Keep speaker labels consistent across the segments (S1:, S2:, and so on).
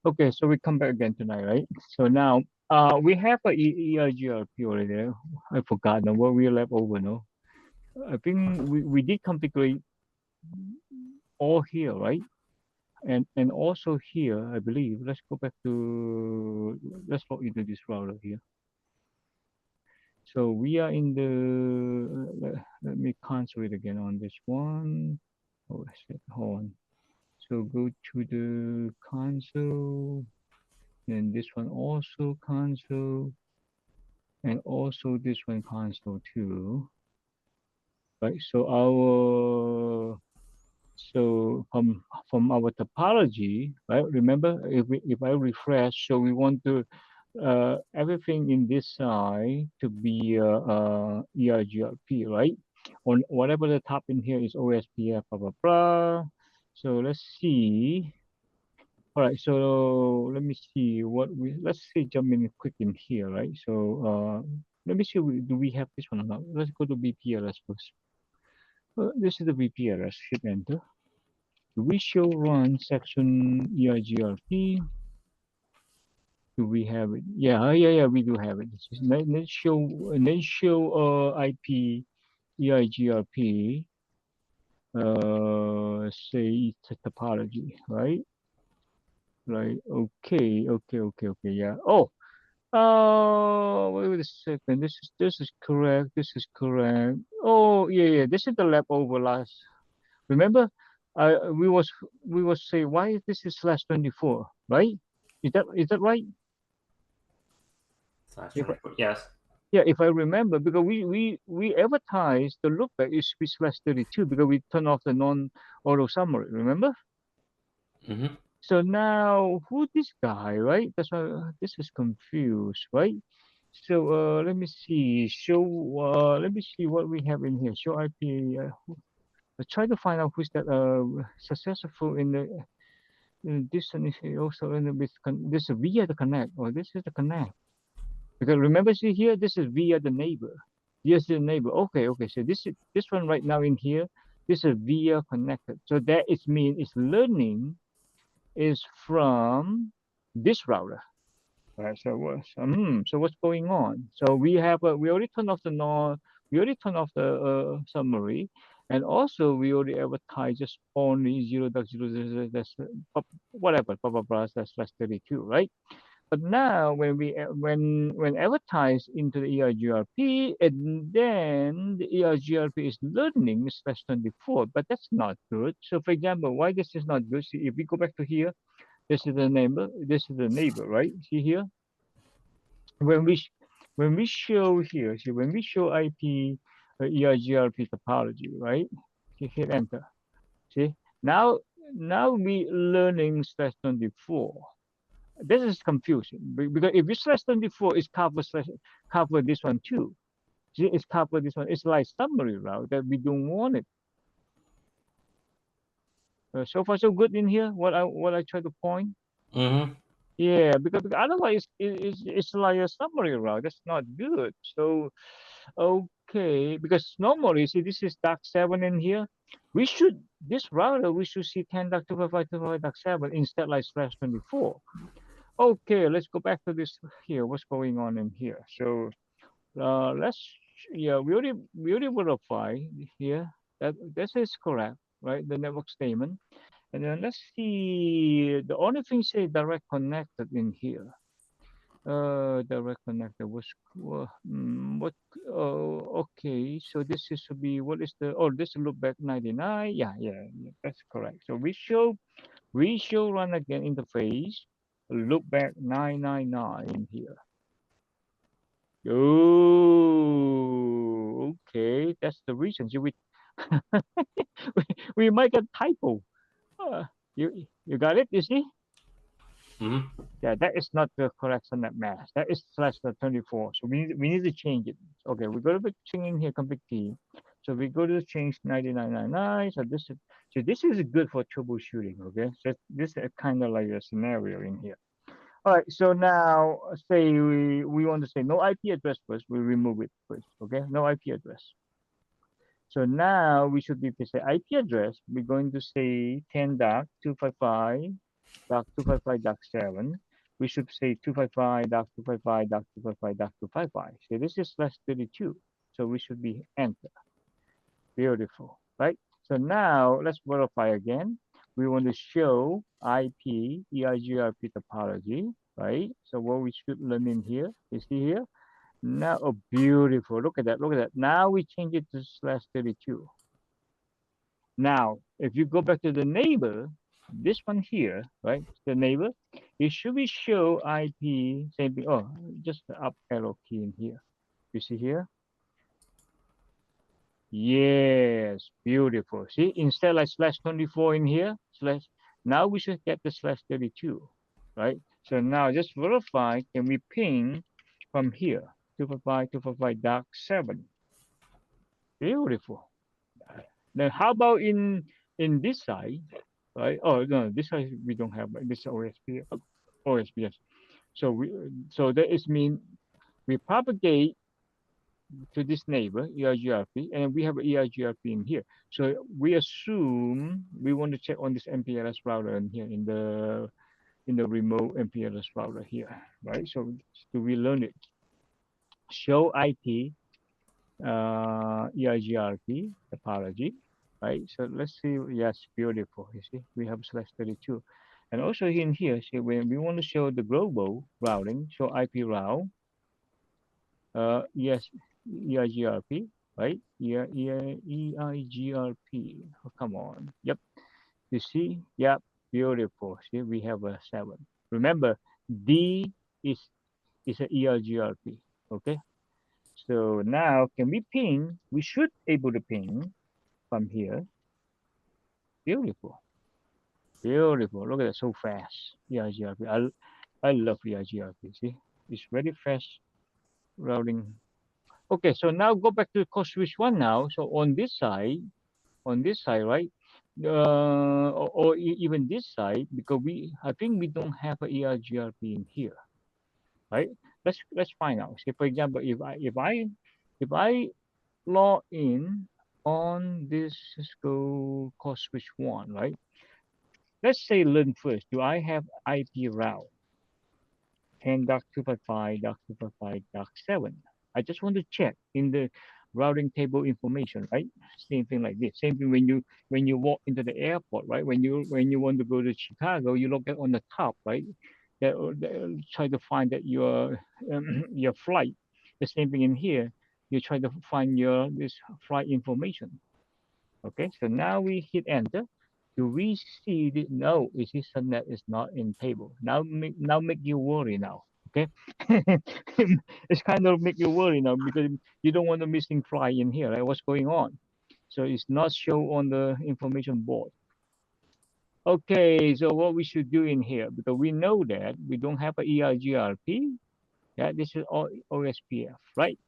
S1: Okay, so we come back again tonight, right? So now, we have a EIGRP already there. I forgot now what we left over, no? I think we did configure all here, right? And also here, I believe. Let's go back to, let's log into this router here. So we are in the, let me cancel it again on this one. Oh, shit, hold on. So go to the console, and this one also console, and also this one console too. Right, so from our topology, right? Remember, if I refresh, so we want to everything in this side to be EIGRP, right? On whatever the top in here is OSPF, blah blah blah. So let's see. All right, so let me see what we, let's see, jump in quick in here, right? So let me see, do we have this one or not? Let's go to BPLS first. This is the BPLS, hit enter. Do we show run section EIGRP? Do we have it? Yeah, we do have it. Let's show IP EIGRP, say it's a topology, right? Right, okay, yeah. Oh, wait a second. This is correct. This is correct. Oh, yeah. This is the leftover last. Remember, we was say why this is /24, right? Is that right? If I,
S2: /24, yes.
S1: yeah, if I remember, because we advertised the loopback is with /32 because we turn off the non-auto summary. Remember?
S2: Mm-hmm.
S1: So now who this guy, right? That's why this is confused, right? So let me see. Show let me see what we have in here. Show IP. Try to find out who's that successful in the this one is also in the with this is via the connect, or this is the connect. Because remember, see here, this is via the neighbor. Here's the neighbor. Okay. So this one right now in here, this is via connected. So that is mean it's learning is from this router. Right. So what's going on? So we have we already turned off the we already turned off the summary, and also we already advertise just only 0.0, that's whatever blah blah blah that's /32, right? But now when we when advertised into the EIGRP, and then the EIGRP is learning /24, but that's not good. So for example, why this is not good? See, if we go back to here, this is the neighbor. This is the neighbor, right? See here, when we when we show here, see when we show IP EIGRP topology, right? You hit enter. See now we learning /24. This is confusing because if it's /24, it's cover this one too. See, it's cover this one. It's like summary route that we don't want it. So far so good in here. What I try to point.
S2: Mm-hmm.
S1: Yeah, because otherwise it's like a summary route. That's not good. So okay, because normally see this is DAC7 in here. We should this router we should see 10.255.255 DAC7 instead like /24. Okay, let's go back to this here. What's going on in here? So let's yeah we already verify here that this is correct, right? The network statement. And then let's see, the only thing say direct connected in here. Direct connected was what? Oh, okay. So this is to be what is the? Oh, this loopback 99. Yeah, that's correct. So we show run again interface loopback 999 in here. Oh, okay. That's the reason. So we we might get typo. Uh, you got it? You see?
S2: Mm-hmm.
S1: Yeah, that is not the correct subnet mask. That is /24. So we need to change it. Okay, we go to the change in here config key. So we go to change 9999. So this is good for troubleshooting. Okay, so this is kind of like a scenario in here. All right. So now say we want to say no IP address first. We remove it first. Okay, no IP address. So now we should be to say IP address. We're going to say 10.255 .255.7. We should say 255.255.255.255. So this is /32. So we should be enter. Beautiful, right? So now let's verify again. We want to show IP EIGRP topology, right? So what we should learn in here, you see here? Now, oh, beautiful. Look at that. Look at that. Now we change it to /32. Now, if you go back to the neighbor, this one here, right? The neighbor, it should be show IP, same thing. Oh, just the up arrow key in here. You see here? Yes, beautiful. See, instead like /24 in here, now we should get the /32, right? So now just verify, can we ping from here? 255.255.7. Beautiful. Then how about in this side, right? Oh no, this side we don't have, but this OSP, OSPF. So that is mean we propagate to this neighbor EIGRP, and we have an EIGRP in here. So we assume we want to check on this MPLS router in here in the remote MPLS router here, right? So we learn it. Show IP EIGRP topology, right? So let's see. Yes, beautiful. You see, we have /32, and also in here, see when we want to show the global routing, show IP route. Yes, EIGRP, right? EIGRP. Oh, come on. Yep. You see? Yep. Beautiful. See, we have a 7. Remember, D is a EIGRP. Okay. So now, can we ping? We should able to ping from here. Beautiful. Beautiful. Look at that, so fast. EIGRP. I love EIGRP. See, it's very fast routing. Okay, so now go back to code switch one now. So on this side, right? Or even this side, because I think we don't have a EIGRP in here, right? Let's find out. Say for example, if I log in on this Cisco code switch one, right? Let's say learn first. Do I have IP route 10.255.255.7? I just want to check in the routing table information, right? Same thing like this. Same thing when you walk into the airport, right? When you want to go to Chicago, you look at on the top, right? They try to find that your flight. The same thing in here. You try to find this flight information. Okay, so now we hit enter. Do we see the no? Is this subnet is not in table? Now make you worry now. Okay, it's kind of make you worry now because you don't want a missing fly in here. Right? What's going on? So it's not show on the information board. Okay, so what we should do in here, because we know that we don't have a EIGRP. Yeah, this is all OSPF, right?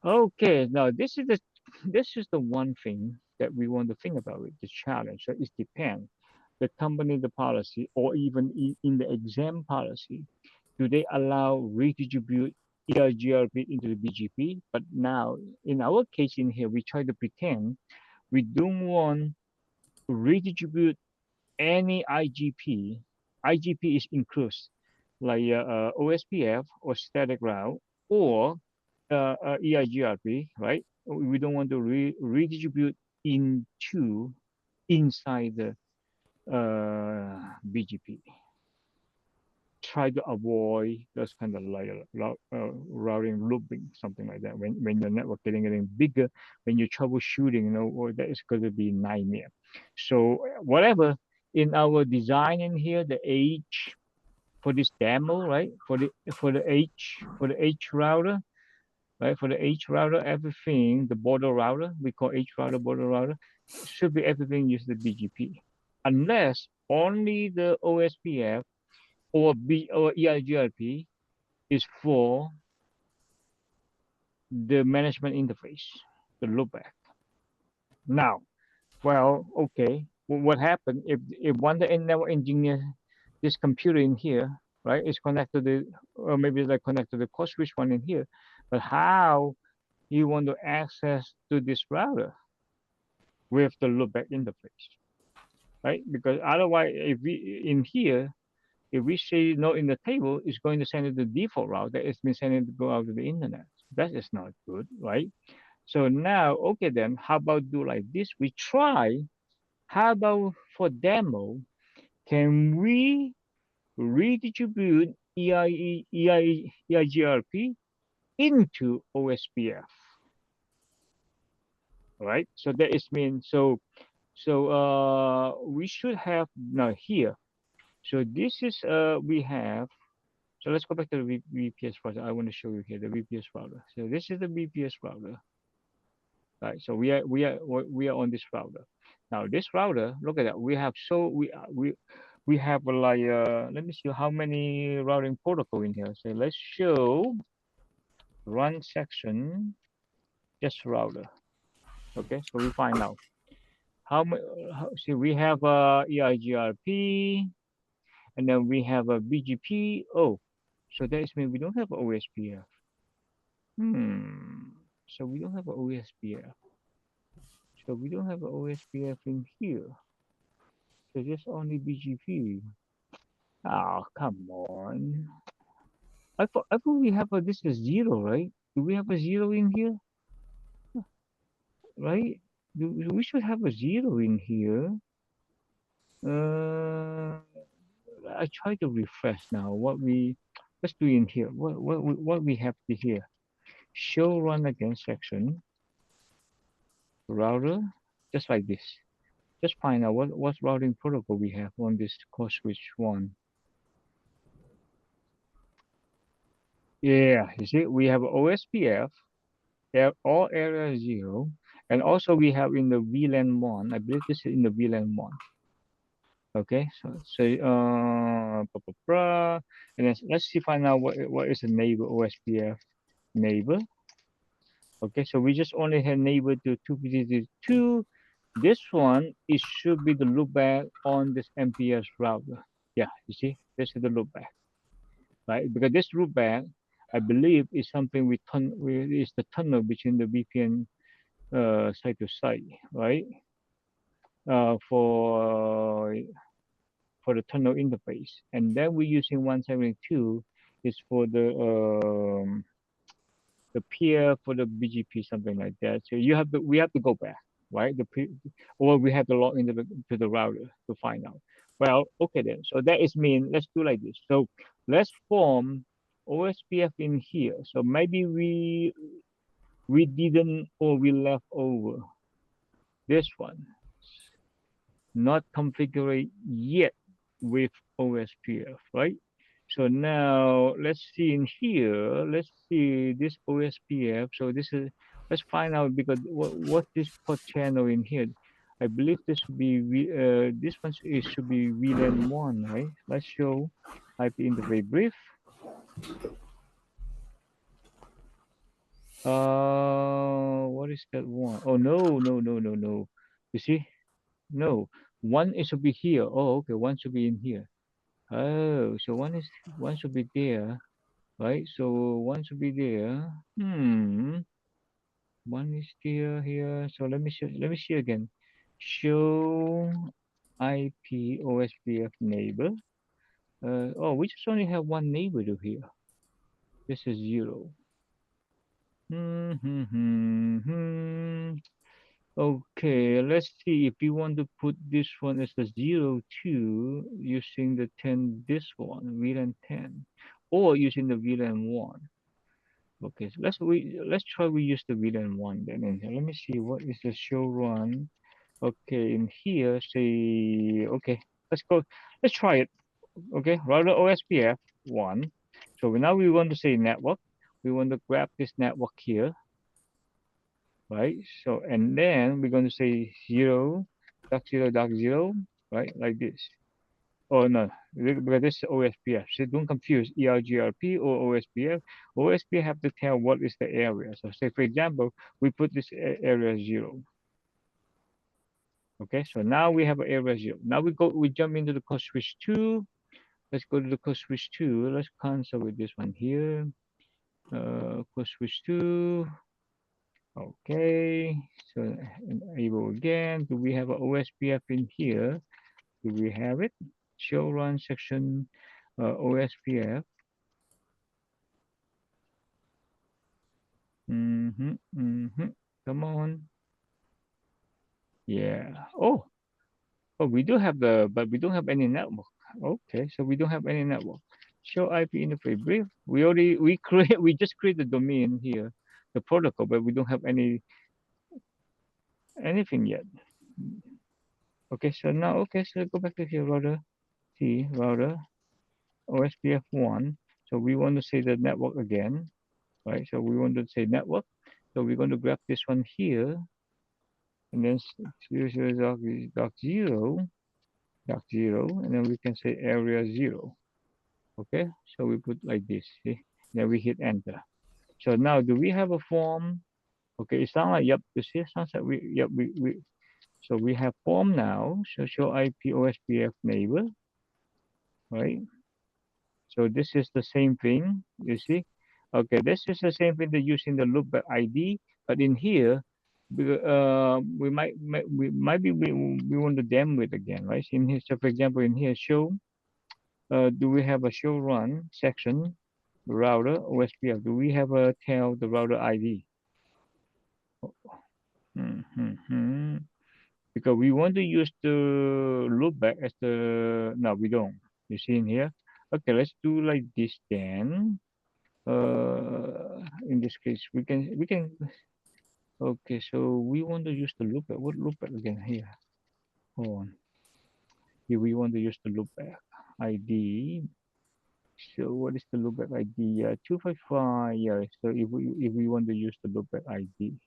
S1: Okay, now this is the one thing that we want to think about it, the challenge. So it depends. The company, the policy, or even in the exam policy, do they allow redistribute EIGRP into the BGP? But now, in our case in here, we try to pretend we don't want to redistribute any IGP. IGP is included, like OSPF or static route, or EIGRP, right? We don't want to redistribute inside the BGP. Try to avoid those kind of like routing looping, something like that. When your network getting bigger, when you're troubleshooting, or that is going to be nightmare. So whatever in our design in here, the H for this demo, right? For the H router, right? For the H router, everything, the border router, we call H router, border router, should be everything use the BGP. Unless only the OSPF or EIGRP is for the management interface, the loopback. Now, well, okay, what happened if one the network engineer, this computer in here, right, is connected to or maybe like connected to the code switch one in here, but how you want to access to this router with the loopback interface? right? Because otherwise, if we in here, if we say no in the table, it's going to send it the default route that it's been sending to go out to the internet. That is not good, right? So now, okay, then how about do like this? We try. How about for demo? Can we redistribute EIGRP into OSPF, right? So that is mean we should have now here. So this is we have. So let's go back to the VPS router. I want to show you here the VPS router. So this is the VPS router, right? So we are on this router. Now this router, look at that. We have we have like let me see how many routing protocol in here. So let's show run section just router. Okay, so we find out how much. See, we have EIGRP, and then we have a BGP. Oh, so that is mean we don't have a OSPF. Hmm. So we don't have a OSPF. So we don't have a OSPF in here. So just only BGP. Oh, come on. I thought we have a this is zero, right? Do we have a zero in here? Right? We should have a zero in here. Uh, I try to refresh now. Let's do in here. What we have here? Show run again section router, just like this. Just find out what routing protocol we have on this core switch one. Yeah, you see, we have OSPF, all area 0, and also we have in the VLAN 1. I believe this is in the VLAN 1. Okay, and then let's see find out what is the neighbor OSPF neighbor. Okay, so we just only have neighbor to 2. This one, it should be the loopback on this MPS router. Yeah, you see, this is the loopback, right? Because this loopback, I believe, is something is the tunnel between the VPN site to site, right? Uh, for for the tunnel interface, and then we're using 172 is for the peer for the BGP, something like that. So we have to go back, right? Or we have to log into to the router to find out. Well, okay then. So that is mean. Let's do like this. So let's form OSPF in here. So maybe we didn't or we left over this one, not configured yet with OSPF, right? So now let's see in here. Let's see this OSPF. So this is let's find out because what this port channel in here. I believe this should be this one should be VLAN 1, right? Let's show IP interface brief. What is that one? Oh no. You see? No. One is should be here. Oh, okay. One should be in here. Oh, so one should be there. Right, so one should be there. One is still here. So let me see again. Show IP OSPF neighbor. Oh, we just only have one neighbor to here. This is 0. Okay, let's see if you want to put this one as the 02 using the 10 this one, VLAN 10, or using the VLAN 1. Okay, so let's try we use the VLAN 1 then. And let me see what is the show run. Okay, in here say okay, let's go. Let's try it. Okay, router OSPF 1. So now we want to say network. We want to grab this network here, right? So and then we're going to say 0.0.0, right? Like this. Oh no, because this is OSPF. So don't confuse EIGRP or OSPF. OSPF have to tell what is the area. So say for example, we put this area 0. Okay, so now we have an area 0. Now we jump into the code switch 2. Let's go to the code switch 2. Let's cancel with this one here. Code switch 2. Okay, so enable again. Do we have an OSPF in here? Do we have it? Show run section OSPF. Come on. Yeah. Oh, we do have but we don't have any network. Okay, so we don't have any network. Show IP interface brief. We just create the domain here, the protocol, but we don't have anything yet. Okay, so now so go back to here, router OSPF 1. So we want to say the network again, right? So we want to say network. So we're going to grab this one here, and then 0.0.0, and then we can say area 0. Okay, so we put like this, see? Then we hit enter. So now, do we have a form? Okay, it sounds like, yep, you see, it sounds like so we have form now. So show IP OSPF neighbor, right? So this is the same thing, you see? Okay, this is the same thing that using the loopback ID, but in here, we want to demo it again, right? In here, so for example, in here, show, do we have a show run section, router, OSPF? Do we have a tell the router ID? Because we want to use the loopback as no, we don't. You see in here? Okay, let's do like this then. In this case, okay, so we want to use the loopback. What loopback again here? Hold on. Here we want to use the loopback ID. So what is the loopback ID? 255. Yeah. So if we want to use the loopback ID,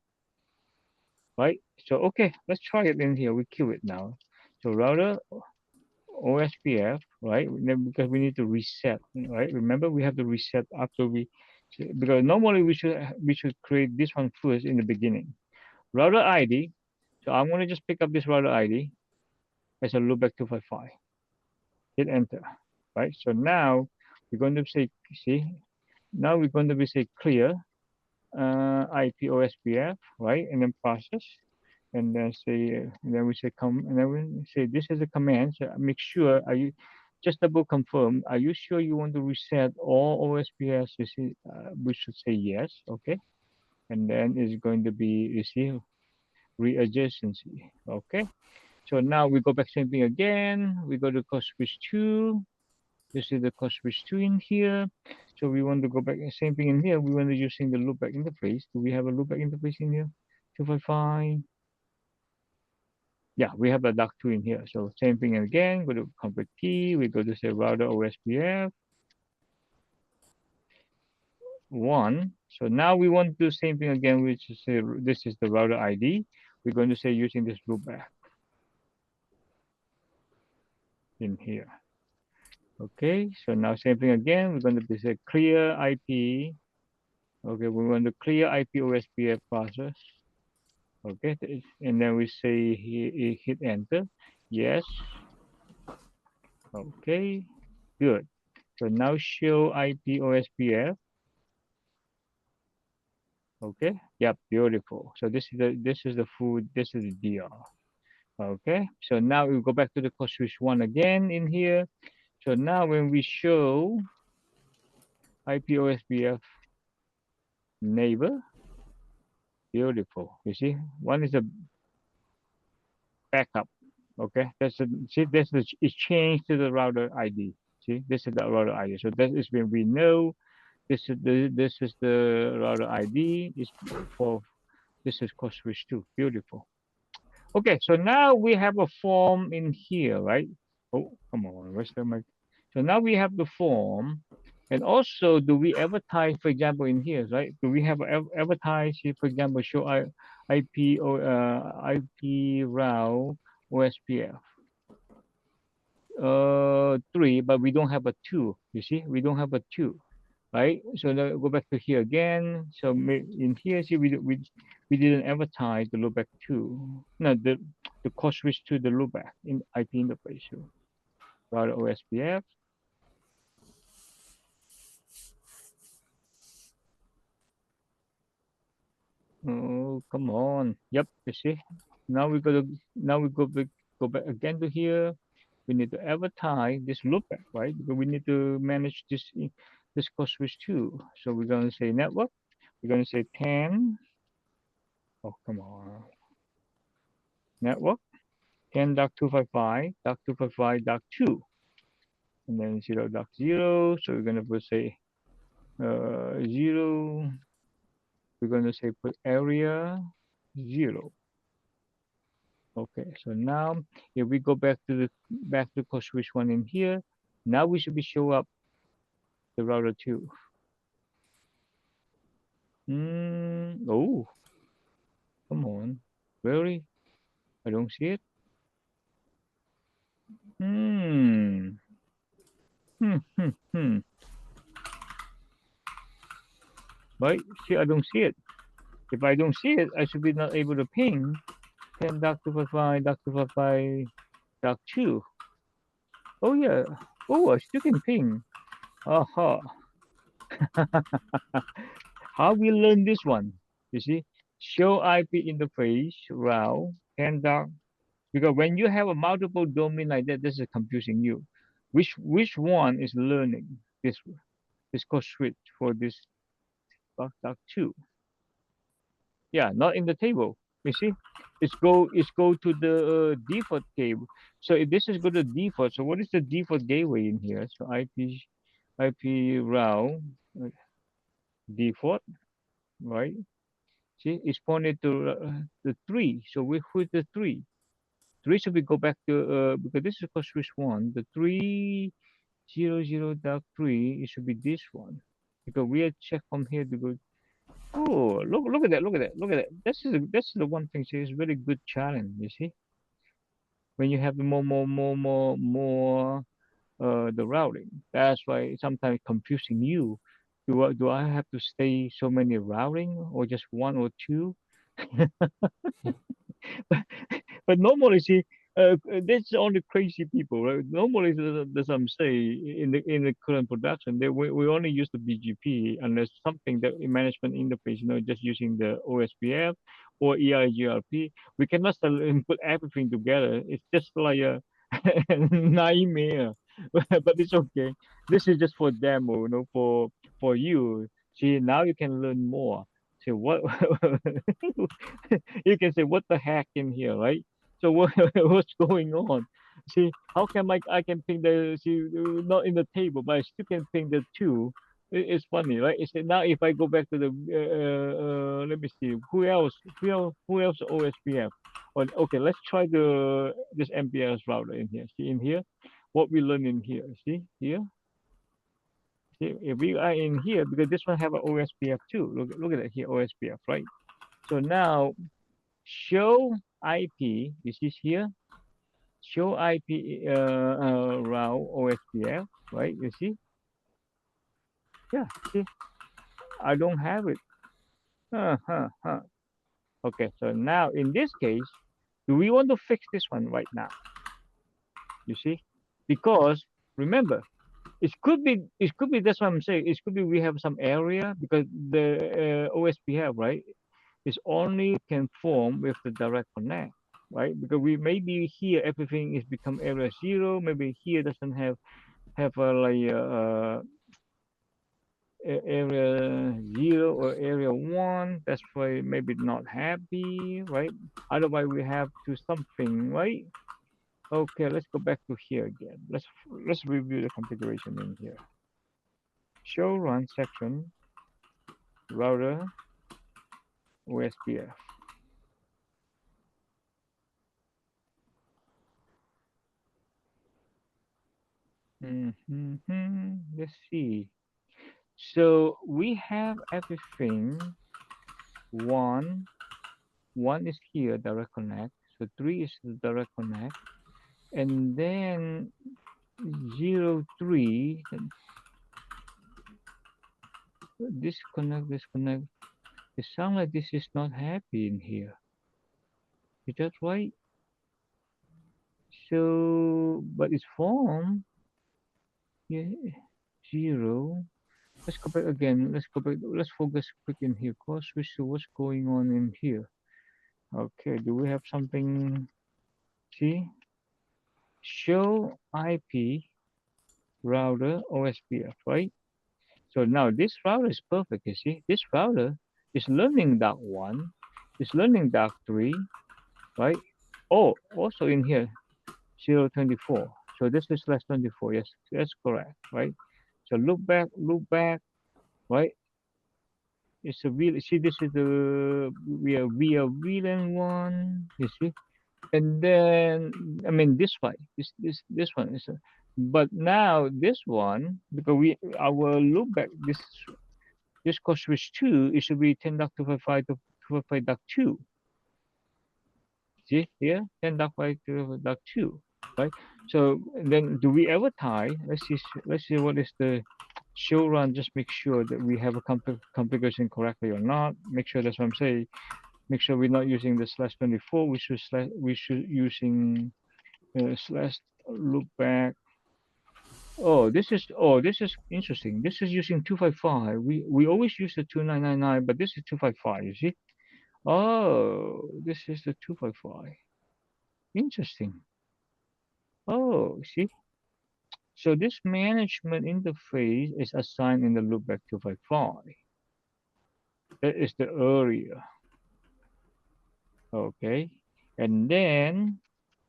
S1: right? So okay, let's try it in here. We queue it now. So router OSPF, right? Because we need to reset, right? Remember, we have to reset after because normally we should create this one first in the beginning. Router ID. So I'm gonna just pick up this router ID as a loopback 255. Hit enter, right? So now we're going to say, see, now we're going to be say clear IP OSPF, right? And then process, and then say, and then we say come, and then we say this is a command. So make sure, are you just double confirm? Are you sure you want to reset all OSPFs? You see, we should say yes, okay. And then it's going to be, you see, readjacency, okay. So now we go back same thing again. We go to code switch 2. This is the code switch 2 in here. So we want to go back, same thing in here. We want to using the loopback interface. Do we have a loopback interface in here? 255. Yeah, we have a duck2 in here. So same thing again. Go to config key. We go to say router OSPF 1. So now we want to do same thing again, which is say this is the router ID. We're going to say using this loopback in here. Okay, so now same thing again. We're going to be say clear IP. Okay, we want to clear IP OSPF process. Okay, and then we say hit enter. Yes. Okay, good. So now show IP OSPF. Okay, yep, beautiful. So this is the food. This is the DR. Okay, so now we go back to the code switch 1 again in here. So now when we show IP OSPF neighbor, beautiful. You see, one is a backup. Okay, this is changed to the router ID. See, this is the router ID. So that is when we know this is the router ID. This is code switch 2. Beautiful. Okay, so now we have a form in here, right? Oh, come on, where's the mic? So now we have the form, and also do we advertise, for example, in here, right? Do we have advertise here, for example, show IP or IP route OSPF 3, but we don't have a 2. You see, we don't have a 2, right? So now go back to here again. So in here, see, we didn't advertise the loopback 2. No, the code switch to the loopback in IP interface. So router OSPF. Oh, come on. Yep, you see. Now we go back again to here. we need to advertise this loopback, right? Because we need to manage this code switch too. So we're gonna say network. We're gonna say 10. Oh, come on. Network 10.255.255.2, and then 0.0. So we're gonna put say 0. We're gonna say put area 0. Okay, so now if we go back to code switch 1 in here, now we should be show up the router 2. Oh, come on. Really? I don't see it. Hmm. Hmm. Hmm. Hmm. Right? See, I don't see it. If I don't see it, I should be not able to ping 10.255.255.2. Oh yeah. Oh, I still can ping. Aha. How we learn this one? You see, show IP interface route 10. Because when you have a multiple domain like that, this is confusing you. Which one is learning this code switch for this duck two? Yeah, not in the table. You see, it's go to the default table. So if this is go to default, so what is the default gateway in here? So IP route default, right? See, it's pointed to the three. So we put the three. Three should we go back to because this is called switch one. The 300.3. It should be this one because we had checked from here to go. Oh, look at that! Look at that! Look at that! This is the one thing. See, it's very good challenge. You see, when you have the more the routing. That's why it's sometimes confusing you. Do I have to stay so many routing or just one or two? But normally, see, that's only crazy people, right? Normally, as I'm saying, in the current production, we only use the BGP unless something that in management interface, just using the OSPF or EIGRP. We cannot put everything together. It's just like a nightmare. But it's okay. This is just for demo, for you. See, now you can learn more. See what you can say what the heck in here, right? So what's going on? See, how come I can ping the see not in the table, but I still can ping the two. It's funny, right? It's now if I go back to the let me see who else OSPF. Okay, let's try this MPLS router in here. See in here, what we learn in here. See here. See if we are in here because this one have an OSPF too. Look at it here, OSPF, right? So now show IP. This is here. Show IP route OSPF, right? You see? Yeah. See, I don't have it. Huh, huh, huh. Okay. So now in this case, do we want to fix this one right now? You see? Because remember, it could be that's what I'm saying. It could be we have some area because the OSPF, right? Is only can form with the direct connect, right? Because we maybe here everything is become area 0. Maybe here doesn't have a like area 0 or area 1. That's why maybe not happy, right? Otherwise we have to something, right? Okay, let's go back to here again. Let's review the configuration in here. Show run section router OSPF. Let's see. So we have everything. One is here, direct connect. So 3 is the direct connect. And then 03, disconnect. It sounds like this is not happy in here. Is that right? So, but it's form. Yeah, 0. Let's go back again. Let's go back. Let's focus quick in here. Cause switch to what's going on in here. Okay, do we have something? See? show IP router OSPF, right? So now this router is perfect, you see. This router is learning dock 1, is learning dock 3, right? Oh, also in here, 024. So this is less 24. Yes, that's correct, right? So look back, right? It's a real, see, this is the, we are VLAN 1, you see? And then, I mean, this one, this one is, but now this one, because our loopback, this code switch 2, it should be 10.255 to 255.2. See here, 10.5 to 2, right? So then, do we ever tie? Let's see what is the show run. Just make sure that we have a configuration correctly or not. Make sure that's what I'm saying. Make sure we're not using the /24. We should using slash loopback. This is interesting. This is using 255. We always use the 2999, but this is 255. You see? Oh, this is the 255. Interesting. Oh, see? So this management interface is assigned in the loopback 255. That is the area. Okay. And then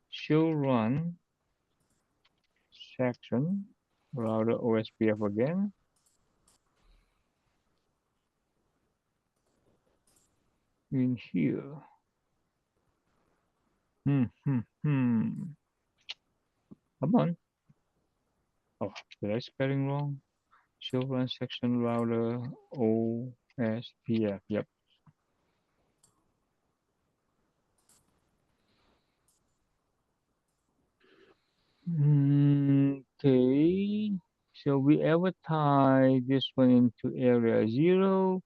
S1: show run section router OSPF again. In here. Come on. Oh, did I spelling wrong? Show run section router OSPF. Yep. Okay. So we advertise this one into area 0.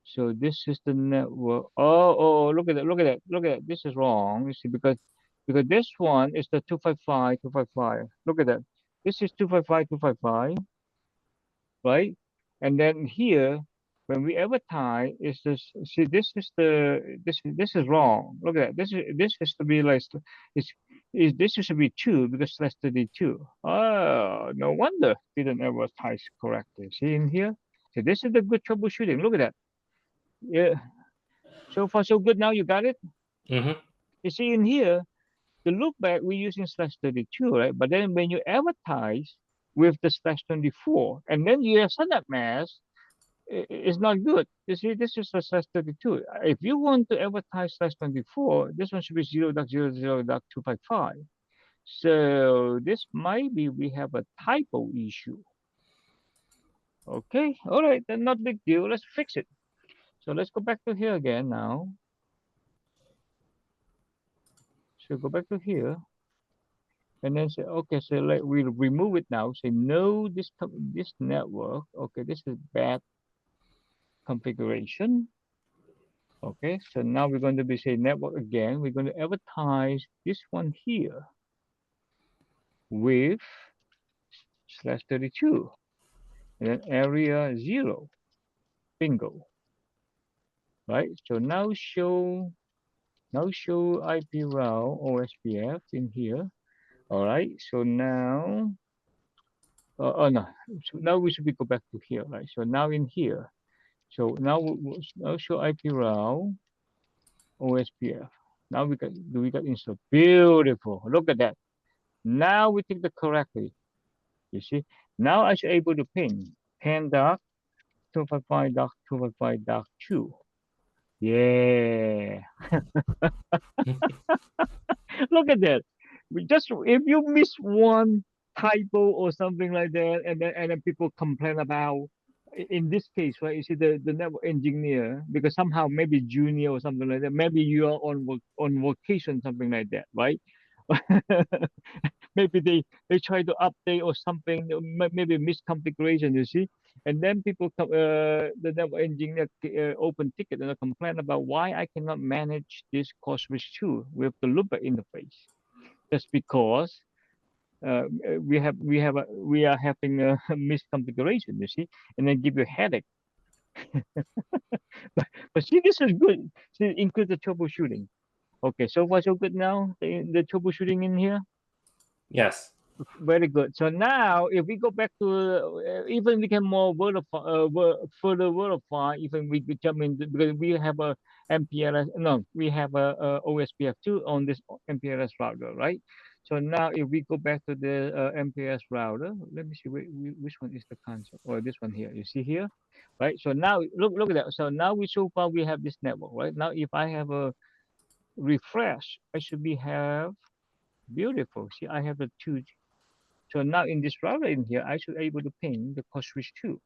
S1: So this is the network. Look at that, look at that, look at that. This is wrong. You see, because this one is the 255, 255. Look at that. This is 255, 255, right? And then here, when we advertise, is this? See, this is wrong. Look at that. This has to be like it's this should be 2 because that's 32. Oh, no wonder didn't advertise correctly. See in here. So this is the good troubleshooting. Look at that. Yeah. So far so good. Now you got it.
S2: Mm-hmm.
S1: You see in here, the loopback we're using /32, right? But then when you advertise with the /24, and then you have send-up mask, it's not good. You see, this is a /32. If you want to advertise /24, this one should be 0.00.255. So this might be we have a typo issue. Okay, all right, then not big deal. Let's fix it. So let's go back to here again now. So go back to here. And then say, okay, so we'll remove it now. Say no, this network. Okay, this is bad configuration. Okay, so now we're going to be say network again. We're going to advertise this one here with /32 and then area 0. Bingo. Right. So now show IP route OSPF in here. All right. So now oh no. So now we should go back to here, right? So now in here. So now show IP route OSPF. Now we got installed. Beautiful. Look at that. Now we take the correctly. You see? Now I should able to ping 10.255.255.2. Yeah. Look at that. We just if you miss one typo or something like that, and then people complain about. In this case, right? You see the network engineer because somehow maybe junior or something like that. Maybe you are on vacation, something like that, right? Maybe they try to update or something, maybe misconfiguration. You see, and then people come, the network engineer open ticket and complain about why I cannot manage this core switch 2 with the loopback interface. That's because we are having a misconfiguration. You see, and then give you a headache. But see, this is good. See, include the troubleshooting. Okay, so far so good now. The troubleshooting in here.
S2: Yes.
S1: Very good. So now, if we go back to even we can more further verify, even we could jump in because we have a MPLS. No, we have a OSPF2 on this MPLS router, right? So now, if we go back to the MPLS router, let me see which one is the console. Or this one here. You see here, right? So now look at that. So now so far we have this network, right? Now if I have a refresh, I should be have beautiful. See, I have the two. So now in this router in here, I should able to ping the code switch 2,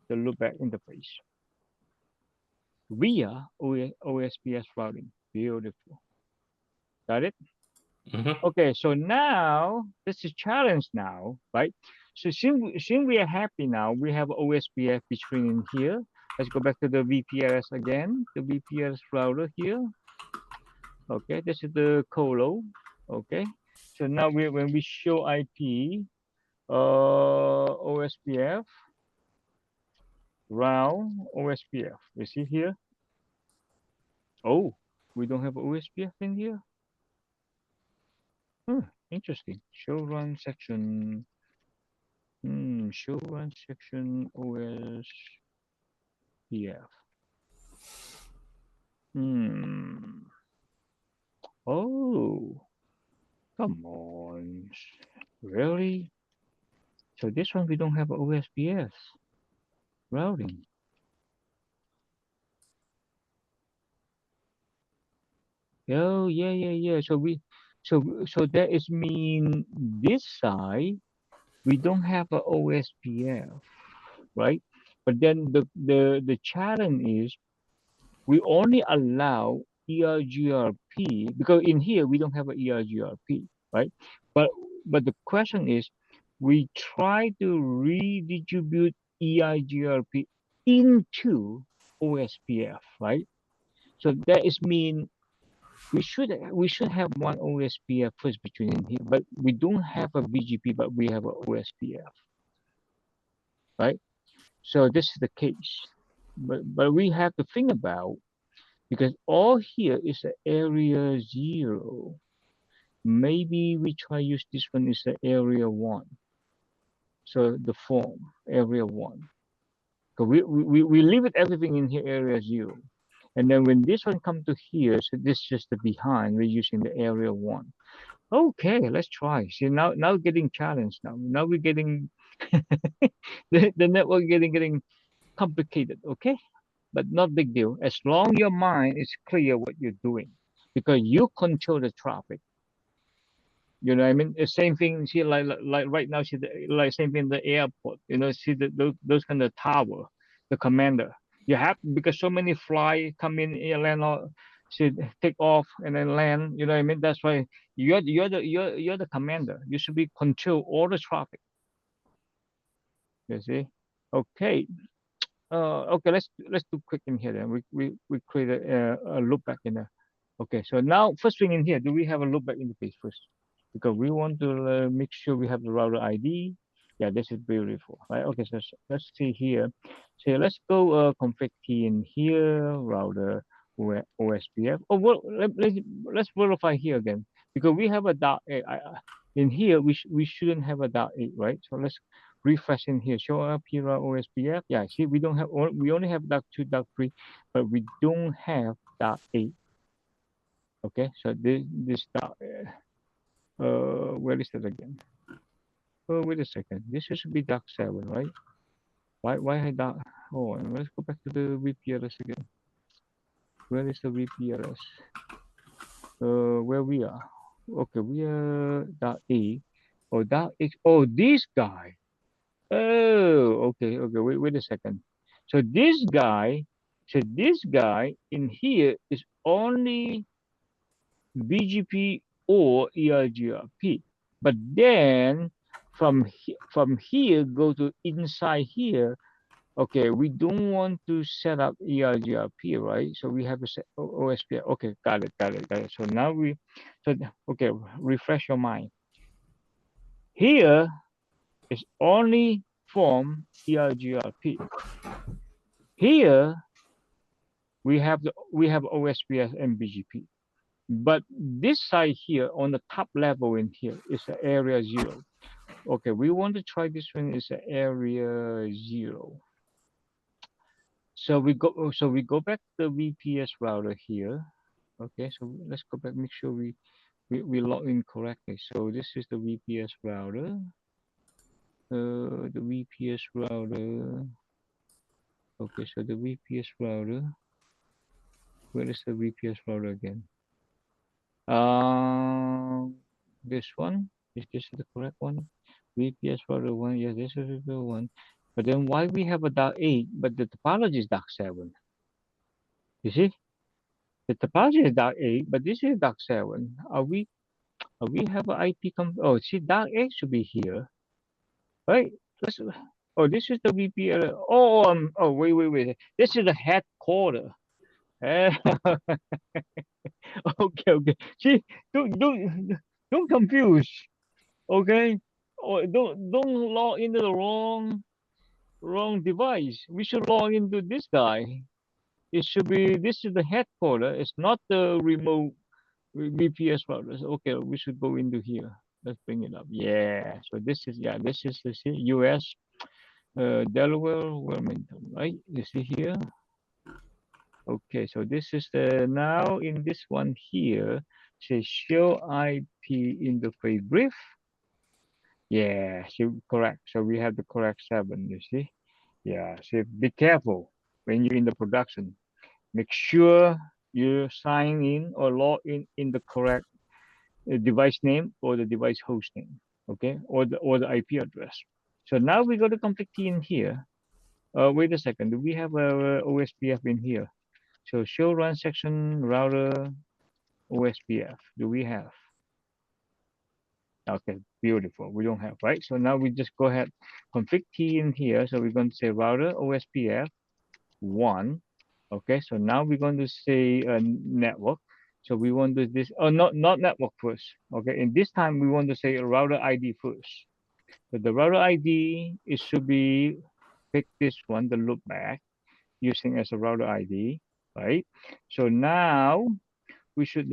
S1: the loopback interface via OSPF routing. Beautiful. Got it?
S2: Mm-hmm.
S1: Okay, so now this is challenge now, right? So since we are happy now, we have OSPF between in here. Let's go back to the VPRS again, the VPRS router here. Okay, this is the Colo. Okay, so now when we show IP, OSPF, route OSPF. You see here? Oh, we don't have OSPF in here? Interesting. Show run section. Show run section OSPF. Oh, come on. Really? So this one we don't have OSPF routing. Oh, yeah. So that is mean this side we don't have a OSPF, right? But then the challenge is we only allow EIGRP because in here we don't have a EIGRP, right? But but the question is, we try to redistribute EIGRP into OSPF, right? So that is mean we should have one OSPF first between in here, but we don't have a BGP, but we have a OSPF, right? So this is the case. But we have to think about because all here is the area 0. Maybe we try use this one is the area 1. So the form area 1. So we leave it everything in here area 0. And then when this one come to here, so this is just the behind, we're using the area 1. Okay, let's try. See now getting challenged now. Now we're getting the network getting complicated, okay? But not big deal. As long your mind is clear what you're doing, because you control the traffic. You know what I mean? The same thing. See, like right now, see, like same thing in the airport. You know, see those kind of tower, the commander. You have because so many fly come in, land, or see, take off and then land. You know what I mean? That's why you're the commander. You should be control all the traffic. You see? Okay. Okay, let's do quick in here then. We create a loop back in there. Okay, so now first thing in here, do we have a loop back interface first? Because we want to make sure we have the router ID. Yeah, this is beautiful, right? Okay, so let's see here. So let's go config key in here, router OSPF. Oh, well, let's verify here again because we have a dot eight. In here, we shouldn't have a dot eight, right? So let's refresh in here. Show up here OSPF. Yeah, see, we don't have. We only have dot 2, dot 3, but we don't have dot 8. Okay, so this dot. Where is it again? Oh, wait a second. This should be dot 7, right? Why I dot? Oh, and let's go back to the VPRS again. Where is the VPRS? Where we are? Okay, we are dot 8. Oh, dot 8. Oh, this guy. Oh, okay. Wait a second. So this guy in here is only BGP or EIGRP. But then from here go to inside here. Okay, we don't want to set up EIGRP, right? So we have to set OSPF. Okay, got it. So now okay, refresh your mind. Here is only from EIGRP. Here we have OSPF and BGP. But this side here on the top level in here is the area 0. Okay, we want to try this one is the area 0. So we go back to the VPS router here. Okay, so let's go back, make sure we log in correctly. So this is the VPS router. The VPS router. Okay, so the VPS router. Where is the VPS router again? This one. Is this the correct one? VPS router 1. Yes, this is the one. But then why we have a .8, but the topology is .7? You see? The topology is .8, but this is .7. Are we have an IP oh, see, .8 should be here, right? Let's, oh, this is the VPN. Oh, wait. This is the headquarter. Okay. See, don't confuse. Okay. Oh, don't log into the wrong device. We should log into this guy. It should be, this is the headquarter. It's not the remote VPS routers. Okay, we should go into here. Let's bring it up. Yeah. So this is the US, Delaware, Wilmington, right? You see here. Okay, so this is the, now in this one here, say show IP interface brief. Yeah, so correct. So we have the correct 7, you see. Yeah, so be careful when you're in the production. Make sure you sign in or log in the correct device name or the device host name, okay, or the IP address. So now we go to config key in here. Wait a second. Do we have a OSPF in here? So show run section router OSPF. Do we have? Okay, beautiful. We don't have, right? So now we just go ahead, config key in here. So we're going to say router OSPF 1. Okay, so now we're going to say network. So we want to this, oh, not network first. Okay, in this time we want to say router ID first. So the router ID, it should be, pick this one, the loopback, using as a router ID, right? So now we should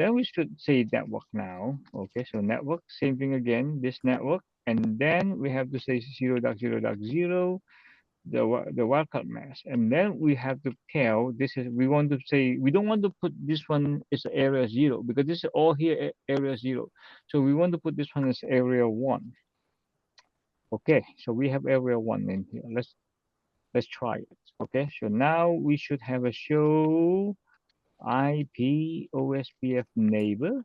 S1: say network now. Okay, so network, same thing again, this network, and then we have to say 0.0.0, the wildcard mask, and then we have to tell this is, we want to say, we don't want to put this one as area 0 because this is all here area 0. So we want to put this one as area 1. Okay, so we have area 1 in here. Let's try it. Okay, so now we should have a show IP OSPF neighbor.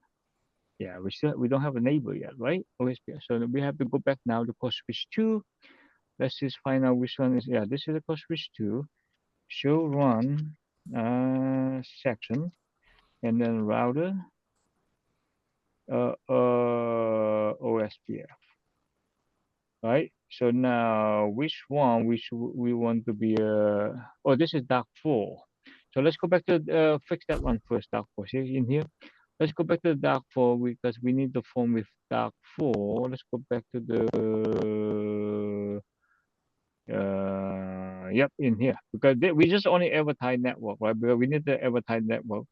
S1: Yeah, we don't have a neighbor yet, right? OSPF. So we have to go back now to code switch 2. Let's just find out which one is, yeah, this is the code switch 2. Show run section, and then router OSPF. Right. So now which one we want to be oh, this is dark 4. So let's go back to fix that one first, dark 4. See in here. Let's go back to the dark 4 because we need the form with dark 4. Let's go back to the yep, in here, because we just only advertise network, right? Because we need the advertise network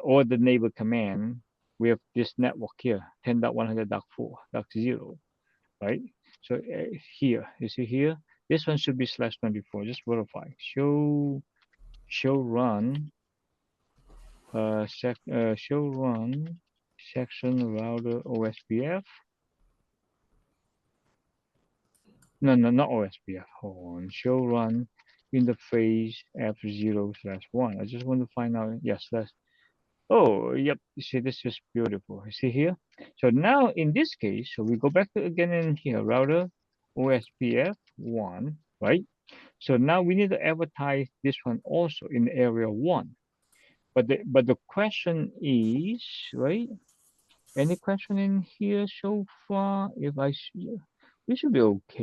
S1: or the neighbor command. We have this network here, 10.100.4.0, right? So here, you see here, this one should be /24. Just verify. Show run show run section router OSPF. No, not OSPF. Hold on. Show run interface F0/1. I just want to find out. Yes, that's. Oh, yep. You see, this is beautiful. You see here. So now in this case, so we go back to again in here, router OSPF 1, right? So now we need to advertise this one also in area 1. But the question is, right? Any question in here so far? If we should be okay.